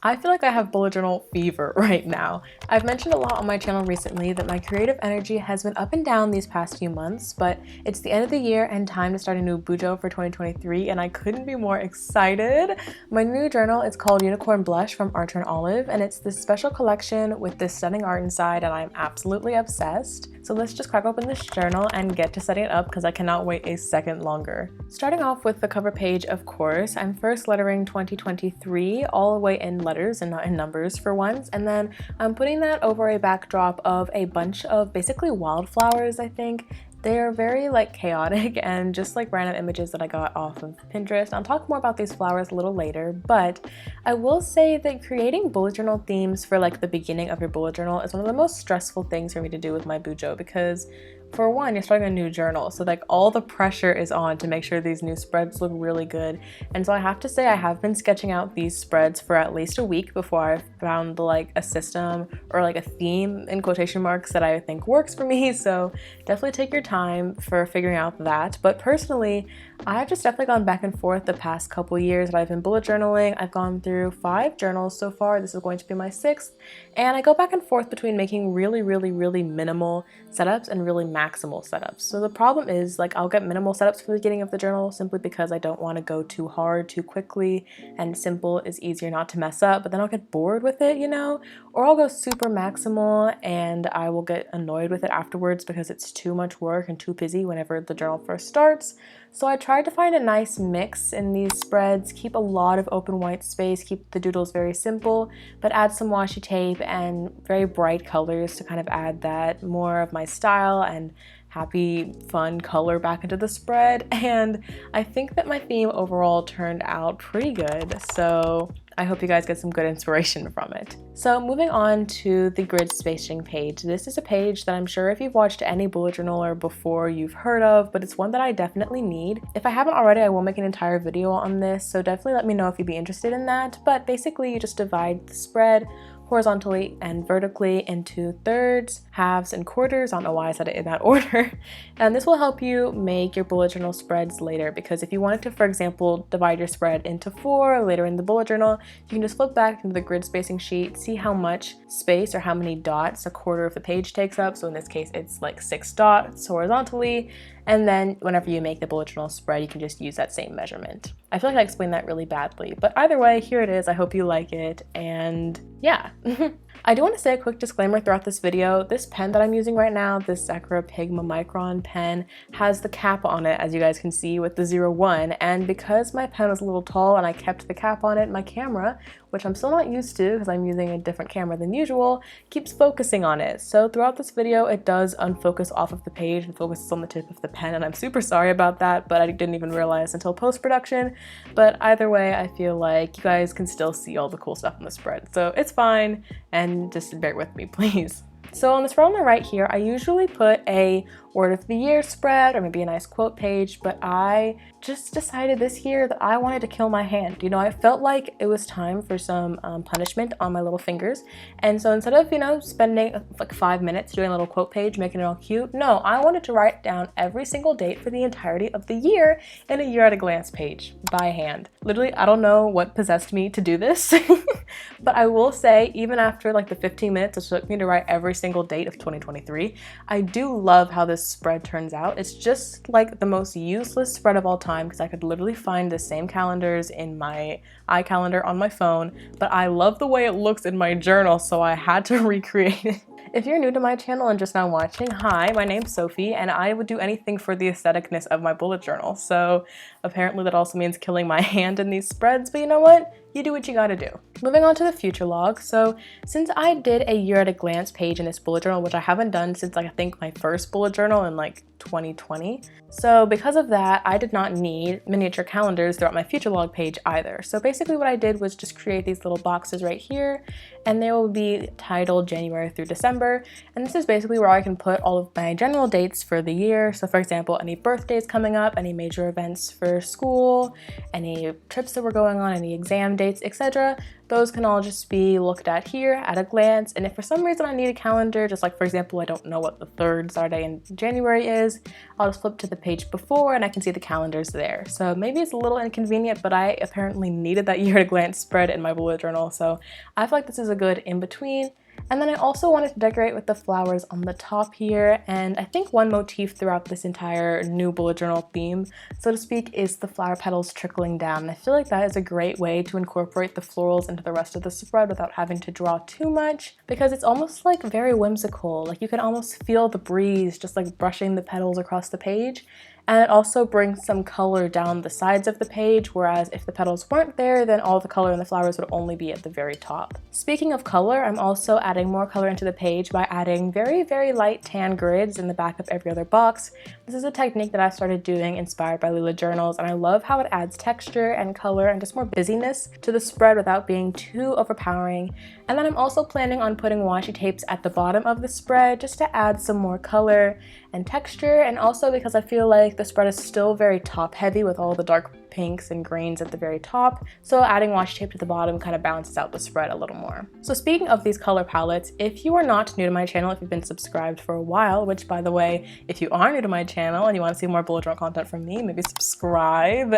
I feel like I have bullet journal fever right now. I've mentioned a lot on my channel recently that my creative energy has been up and down these past few months, but it's the end of the year and time to start a new bujo for 2023, and I couldn't be more excited. My new journal is called Unicorn Blush from Archer and Olive, and it's this special collection with this stunning art inside, and I'm absolutely obsessed. So let's just crack open this journal and get to setting it up because I cannot wait a second longer. Starting off with the cover page, of course, I'm first lettering 2023 all the way in letters and not in numbers for once, and then I'm putting that over a backdrop of a bunch of basically wildflowers, I think. They're very like chaotic and just like random images that I got off of Pinterest. I'll talk more about these flowers a little later, but I will say that creating bullet journal themes for like the beginning of your bullet journal is one of the most stressful things for me to do with my bujo, because for one, you're starting a new journal, so like all the pressure is on to make sure these new spreads look really good. And so I have to say I have been sketching out these spreads for at least a week before I found like a system or like a theme in quotation marks that I think works for me. So definitely take your time for figuring out that. But personally, I've just definitely gone back and forth the past couple years that I've been bullet journaling. I've gone through 5 journals so far. This is going to be my 6th. And I go back and forth between making really minimal setups and really maximal setups. So the problem is, like, I'll get minimal setups for the beginning of the journal simply because I don't want to go too hard too quickly, and simple is easier not to mess up, but then I'll get bored with it, you know? Or I'll go super maximal and I will get annoyed with it afterwards because it's too much work and too busy whenever the journal first starts. So I tried to find a nice mix in these spreads, keep a lot of open white space, keep the doodles very simple, but add some washi tape and very bright colors to kind of add that more of my style and happy, fun color back into the spread. And I think that my theme overall turned out pretty good, so I hope you guys get some good inspiration from it. So moving on to the grid spacing page. This is a page that I'm sure if you've watched any bullet journaler before you've heard of, but it's one that I definitely need. If I haven't already, I will make an entire video on this, so definitely let me know if you'd be interested in that. But basically you just divide the spread horizontally and vertically into thirds, halves, and quarters. I don't know why I said it in that order. And this will help you make your bullet journal spreads later, because if you wanted to, for example, divide your spread into 4 later in the bullet journal, you can just flip back into the grid spacing sheet, see how much space or how many dots a quarter of the page takes up. So in this case, it's like 6 dots horizontally. And then whenever you make the bullet journal spread, you can just use that same measurement. I feel like I explained that really badly, but either way, here it is. I hope you like it, and yeah. I do want to say a quick disclaimer throughout this video. This pen that I'm using right now, this Sakura Pigma Micron pen, has the cap on it, as you guys can see, with the 01, and because my pen was a little tall and I kept the cap on it, my camera, which I'm still not used to because I'm using a different camera than usual, keeps focusing on it. So throughout this video, it does unfocus off of the page and focuses on the tip of the pen, and I'm super sorry about that, but I didn't even realize until post-production. But either way, I feel like you guys can still see all the cool stuff on the spread, so it's fine, and just bear with me, please. So on the spread on the right here, I usually put a word of the year spread or maybe a nice quote page, but I just decided this year that I wanted to kill my hand. You know, I felt like it was time for some punishment on my little fingers. And so instead of, you know, spending like 5 minutes doing a little quote page, making it all cute, no, I wanted to write down every single date for the entirety of the year in a year at a glance page by hand. Literally, I don't know what possessed me to do this, but I will say, even after like the 15 minutes it took me to write every single date of 2023, I do love how this spread turns out. It's just like the most useless spread of all time because I could literally find the same calendars in my iCalendar on my phone, but I love the way it looks in my journal, so I had to recreate it. If you're new to my channel and just now watching, hi, my name's Sophie, and I would do anything for the aestheticness of my bullet journal. So apparently that also means killing my hand in these spreads, but you know what? You do what you gotta do. Moving on to the future log. So since I did a year at a glance page in this bullet journal, which I haven't done since like I think my first bullet journal in like 2020. So because of that, I did not need miniature calendars throughout my future log page either. So basically what I did was just create these little boxes right here, and they will be titled January through December. And this is basically where I can put all of my general dates for the year. So for example, any birthdays coming up, any major events for school, any trips that we're going on, any exam dates, etc. those can all just be looked at here at a glance. And if for some reason I need a calendar, just like for example, I don't know what the third Saturday in January is, I'll just flip to the page before and I can see the calendars there. So maybe it's a little inconvenient, but I apparently needed that year at a glance spread in my bullet journal. So I feel like this is a good in between. And then I also wanted to decorate with the flowers on the top here, and I think one motif throughout this entire new bullet journal theme, so to speak, is the flower petals trickling down. And I feel like that is a great way to incorporate the florals into the rest of the spread without having to draw too much, because it's almost like very whimsical. Like you can almost feel the breeze just like brushing the petals across the page. And it also brings some color down the sides of the page, whereas if the petals weren't there, then all the color in the flowers would only be at the very top. Speaking of color, I'm also adding more color into the page by adding very, very light tan grids in the back of every other box. This is a technique that I started doing inspired by HELLOOO journals, and I love how it adds texture and color and just more busyness to the spread without being too overpowering. And then I'm also planning on putting washi tapes at the bottom of the spread just to add some more color and texture, and also because I feel like the spread is still very top heavy with all the dark pinks and greens at the very top, so adding washi tape to the bottom kind of balances out the spread a little more. So speaking of these color palettes, if you are not new to my channel, if you've been subscribed for a while, which by the way, if you are new to my channel and you want to see more bullet journal content from me, maybe subscribe.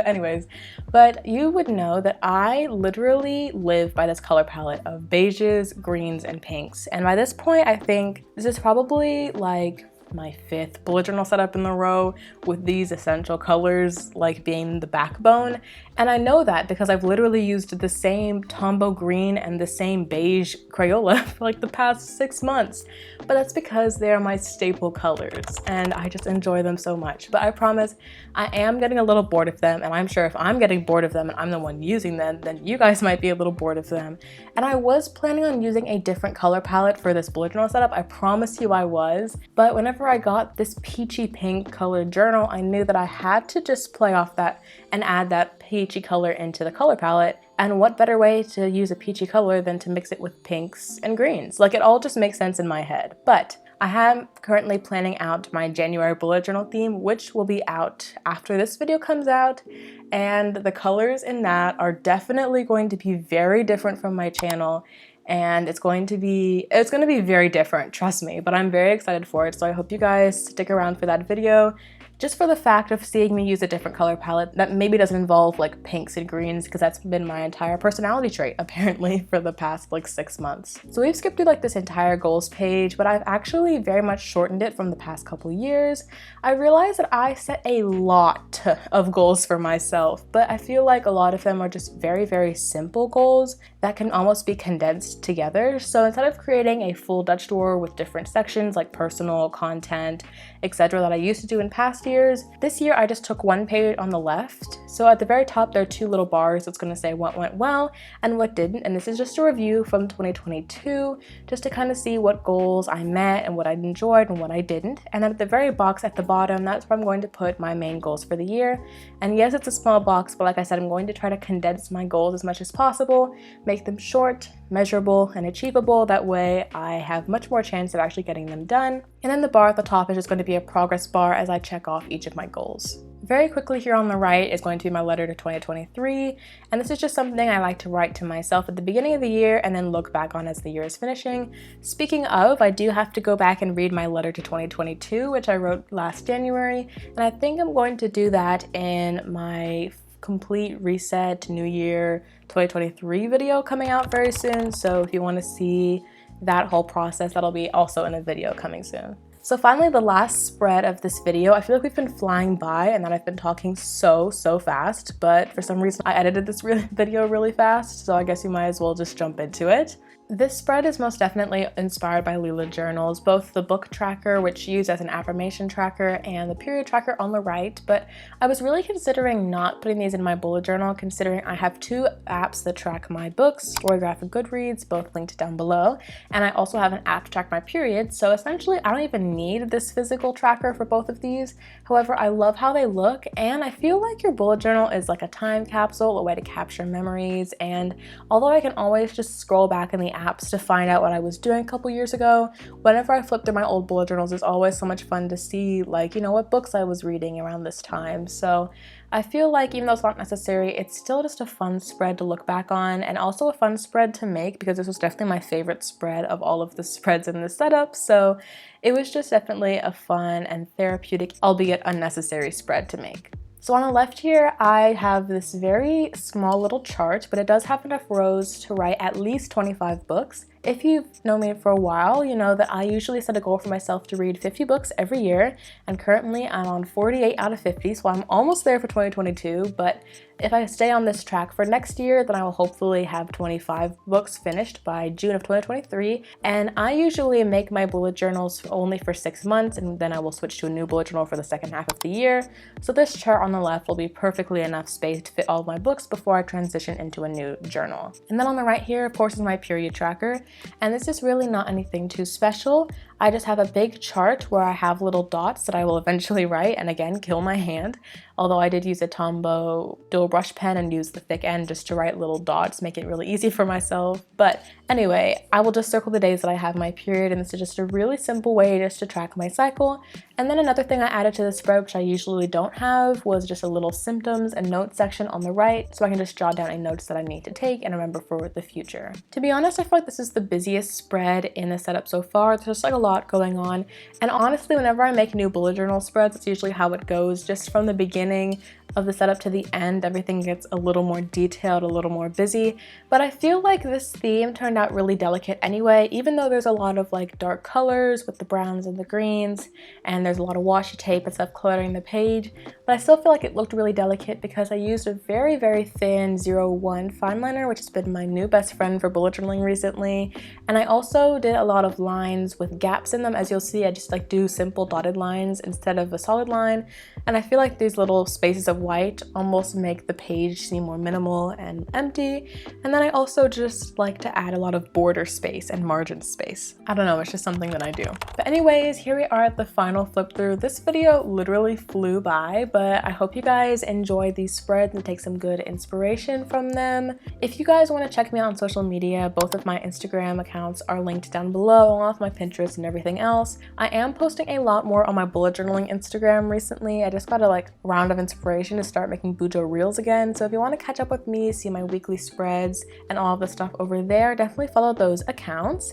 But you would know that I literally live by this color palette of beiges, greens, and pinks. And by this point, I think this is probably like my 5th bullet journal setup in a row with these essential colors like being the backbone. And I know that because I've literally used the same Tombow green and the same beige Crayola for like the past 6 months. But that's because they are my staple colors and I just enjoy them so much. But I promise I am getting a little bored of them, and I'm sure if I'm getting bored of them and I'm the one using them, then you guys might be a little bored of them. And I was planning on using a different color palette for this bullet journal setup, I promise you I was. But whenever I got this peachy pink colored journal, I knew that I had to just play off that and add that peachy color into the color palette. And what better way to use a peachy color than to mix it with pinks and greens? Like, it all just makes sense in my head. But I am currently planning out my January bullet journal theme, which will be out after this video comes out. And the colors in that are definitely going to be very different from my channel. And it's going to be very different, trust me, but I'm very excited for it. So I hope you guys stick around for that video, just for the fact of seeing me use a different color palette that maybe doesn't involve like pinks and greens, because that's been my entire personality trait apparently for the past like 6 months. So we've skipped through like this entire goals page, but I've actually very much shortened it from the past couple years. I realized that I set a lot of goals for myself, but I feel like a lot of them are just very, very simple goals that can almost be condensed together. So instead of creating a full Dutch door with different sections like personal, content, etc. that I used to do in past years, this year I just took one page on the left. So at the very top there are 2 little bars that's going to say what went well and what didn't, and this is just a review from 2022 just to kind of see what goals I met and what I enjoyed and what I didn't. And then at the very box at the bottom, that's where I'm going to put my main goals for the year. And yes, it's a small box, but like I said, I'm going to try to condense my goals as much as possible, make them short, measurable, and achievable. That way I have much more chance of actually getting them done. And then the bar at the top is just going to be a progress bar as I check off each of my goals. Very quickly here on the right is going to be my letter to 2023, and this is just something I like to write to myself at the beginning of the year and then look back on as the year is finishing. Speaking of, I do have to go back and read my letter to 2022, which I wrote last January, and I think I'm going to do that in my complete reset New Year 2023 video coming out very soon. So if you want to see that whole process, that'll be also in a video coming soon. So finally, the last spread of this video, I feel like we've been flying by and that I've been talking so fast, but for some reason I edited this video really fast, so I guess you might as well just jump into it. This spread is most definitely inspired by HELLOOO journals, both the book tracker, which you use as an affirmation tracker, and the period tracker on the right, but I was really considering not putting these in my bullet journal, considering I have 2 apps that track my books, Storygraph and Goodreads, both linked down below, and I also have an app to track my periods, so essentially I don't even need this physical tracker for both of these. However, I love how they look, and I feel like your bullet journal is like a time capsule, a way to capture memories, and although I can always just scroll back in the apps to find out what I was doing a couple years ago, whenever I flip through my old bullet journals, it's always so much fun to see, like, you know, what books I was reading around this time. So I feel like even though it's not necessary, it's still just a fun spread to look back on and also a fun spread to make because this was definitely my favorite spread of all of the spreads in this setup. So it was just definitely a fun and therapeutic, albeit unnecessary spread to make. So on the left here, I have this very small little chart, but it does have enough rows to write at least 25 books. If you've known me for a while, you know that I usually set a goal for myself to read 50 books every year, and currently I'm on 48 out of 50, so I'm almost there for 2022, but if I stay on this track for next year, then I will hopefully have 25 books finished by June of 2023, and I usually make my bullet journals only for 6 months, and then I will switch to a new bullet journal for the second half of the year, so this chart on the left will be perfectly enough space to fit all of my books before I transition into a new journal. And then on the right here, of course, is my period tracker. And this is really not anything too special. I just have a big chart where I have little dots that I will eventually write and again kill my hand. Although I did use a Tombow dual brush pen and use the thick end just to write little dots, make it really easy for myself. But anyway, I will just circle the days that I have my period, and this is just a really simple way just to track my cycle. And then another thing I added to the spread, which I usually don't have, was just a little symptoms and notes section on the right, so I can just jot down any notes that I need to take and remember for the future. To be honest, I feel like this is the busiest spread in the setup so far. There's just like a lot going on, and honestly, whenever I make new bullet journal spreads, it's usually how it goes. Just from the beginning of the setup to the end, everything gets a little more detailed, a little more busy, but I feel like this theme turned out really delicate anyway, even though there's a lot of like dark colors with the browns and the greens, and there's a lot of washi tape and stuff cluttering the page, but I still feel like it looked really delicate because I used a very, very thin 01 fine liner, which has been my new best friend for bullet journaling recently, and I also did a lot of lines with gaps in them. As you'll see, I just like do simple dotted lines instead of a solid line, and I feel like these little spaces of white almost make the page seem more minimal and empty. And then I also just like to add a lot of border space and margin space. I don't know, it's just something that I do. But anyways, here we are at the final flip through. This video literally flew by, but I hope you guys enjoyed these spreads and take some good inspiration from them. If you guys want to check me out on social media, both of my Instagram accounts are linked down below, along with my Pinterest and everything else. I am posting a lot more on my bullet journaling Instagram recently. I just got a round of inspiration to start making bujo reels again, so if you want to catch up with me, see my weekly spreads and all of the stuff over there, definitely follow those accounts.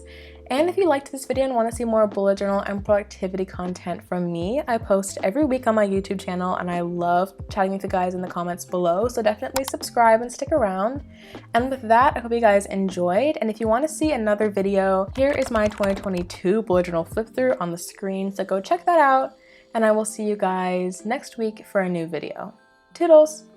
And if you liked this video and want to see more bullet journal and productivity content from me, I post every week on my YouTube channel, and I love chatting with you guys in the comments below, so definitely subscribe and stick around. And with that, I hope you guys enjoyed, and if you want to see another video, here is my 2022 bullet journal flip through on the screen, so go check that out, and I will see you guys next week for a new video. Toodles!